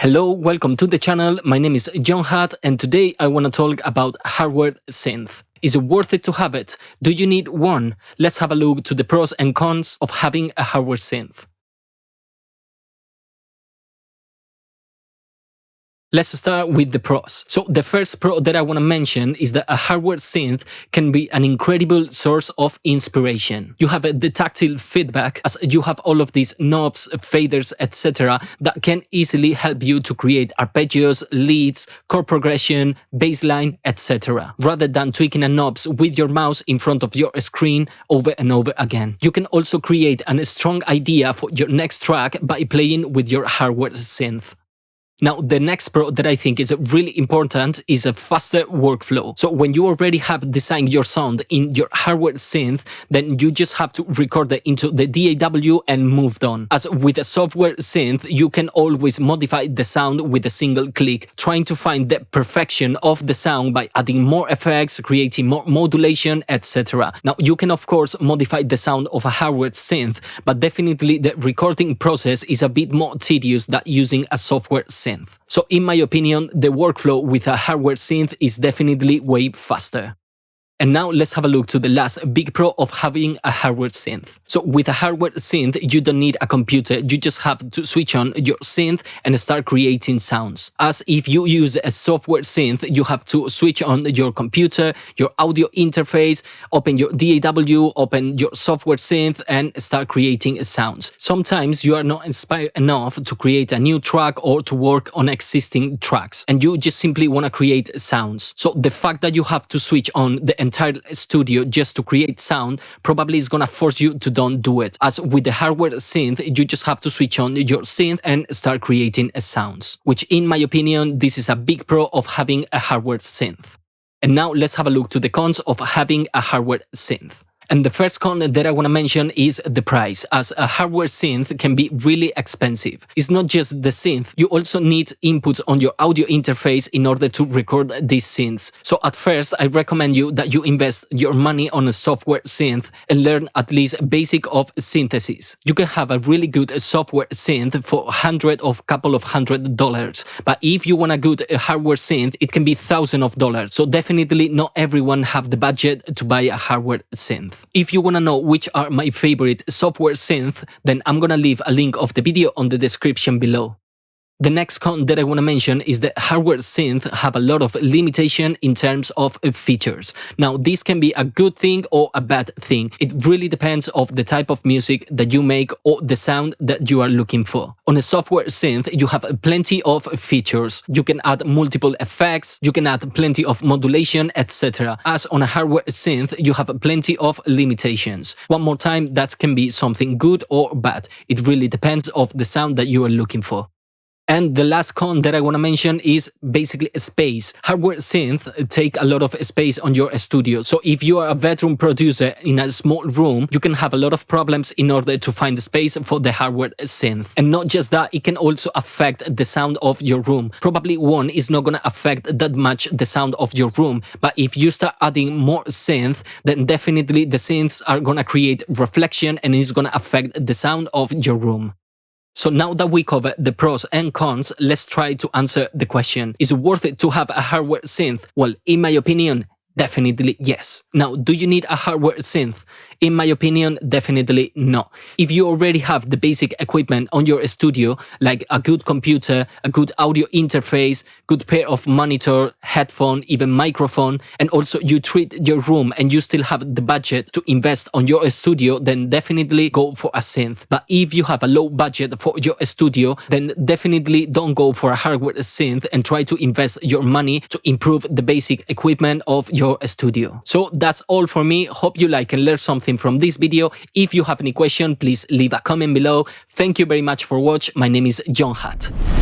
Hello, welcome to the channel. My name is JonHut, and today I want to talk about hardware synth. Is it worth it to have it? Do you need one? Let's have a look to the pros and cons of having a hardware synth. Let's start with the pros. So the first pro that I want to mention is that a hardware synth can be an incredible source of inspiration. You have the tactile feedback as you have all of these knobs, faders, etc. that can easily help you to create arpeggios, leads, chord progression, bass line, etc. rather than tweaking the knobs with your mouse in front of your screen over and over again. You can also create a strong idea for your next track by playing with your hardware synth. Now, the next pro that I think is really important is a faster workflow. So when you already have designed your sound in your hardware synth, then you just have to record it into the DAW and move on. As with a software synth, you can always modify the sound with a single click, trying to find the perfection of the sound by adding more effects, creating more modulation, etc. Now, you can of course modify the sound of a hardware synth, but definitely the recording process is a bit more tedious than using a software synth. So in my opinion, the workflow with a hardware synth is definitely way faster. And now let's have a look to the last big pro of having a hardware synth. So with a hardware synth, you don't need a computer, you just have to switch on your synth and start creating sounds. As if you use a software synth, you have to switch on your computer, your audio interface, open your DAW, open your software synth and start creating sounds. Sometimes you are not inspired enough to create a new track or to work on existing tracks, and you just simply want to create sounds. So the fact that you have to switch on the entire studio just to create sound probably is gonna force you to don't do it. As with the hardware synth, you just have to switch on your synth and start creating sounds, which in my opinion, this is a big pro of having a hardware synth. And now let's have a look to the cons of having a hardware synth. And the first con that I want to mention is the price, as a hardware synth can be really expensive. It's not just the synth, you also need inputs on your audio interface in order to record these synths. So at first, I recommend you that you invest your money on a software synth and learn at least basic of synthesis. You can have a really good software synth for couple of $100s, but if you want a good hardware synth, it can be thousands of dollars. So definitely not everyone have the budget to buy a hardware synth. If you want to know which are my favorite software synth, then I'm gonna leave a link of the video on the description below. The next con that I want to mention is that hardware synth have a lot of limitation in terms of features. Now, this can be a good thing or a bad thing. It really depends of the type of music that you make or the sound that you are looking for. On a software synth, you have plenty of features. You can add multiple effects, you can add plenty of modulation, etc. As on a hardware synth, you have plenty of limitations. One more time, that can be something good or bad. It really depends of the sound that you are looking for. And the last con that I want to mention is basically space. Hardware synth take a lot of space on your studio. So if you are a veteran producer in a small room, you can have a lot of problems in order to find the space for the hardware synth. And not just that, it can also affect the sound of your room. Probably one is not going to affect that much the sound of your room. But if you start adding more synth, then definitely the synths are going to create reflection and it's going to affect the sound of your room. So now that we covered the pros and cons, let's try to answer the question. Is it worth it to have a hardware synth? Well, in my opinion, definitely yes. Now, do you need a hardware synth? In my opinion, definitely no. If you already have the basic equipment on your studio, like a good computer, a good audio interface, good pair of monitor, headphone, even microphone, and also you treat your room and you still have the budget to invest on your studio, then definitely go for a synth. But if you have a low budget for your studio, then definitely don't go for a hardware synth and try to invest your money to improve the basic equipment of your studio. So that's all for me. Hope you like and learn something from this video. If you have any question, please leave a comment below. Thank you very much for watching. My name is JonHut.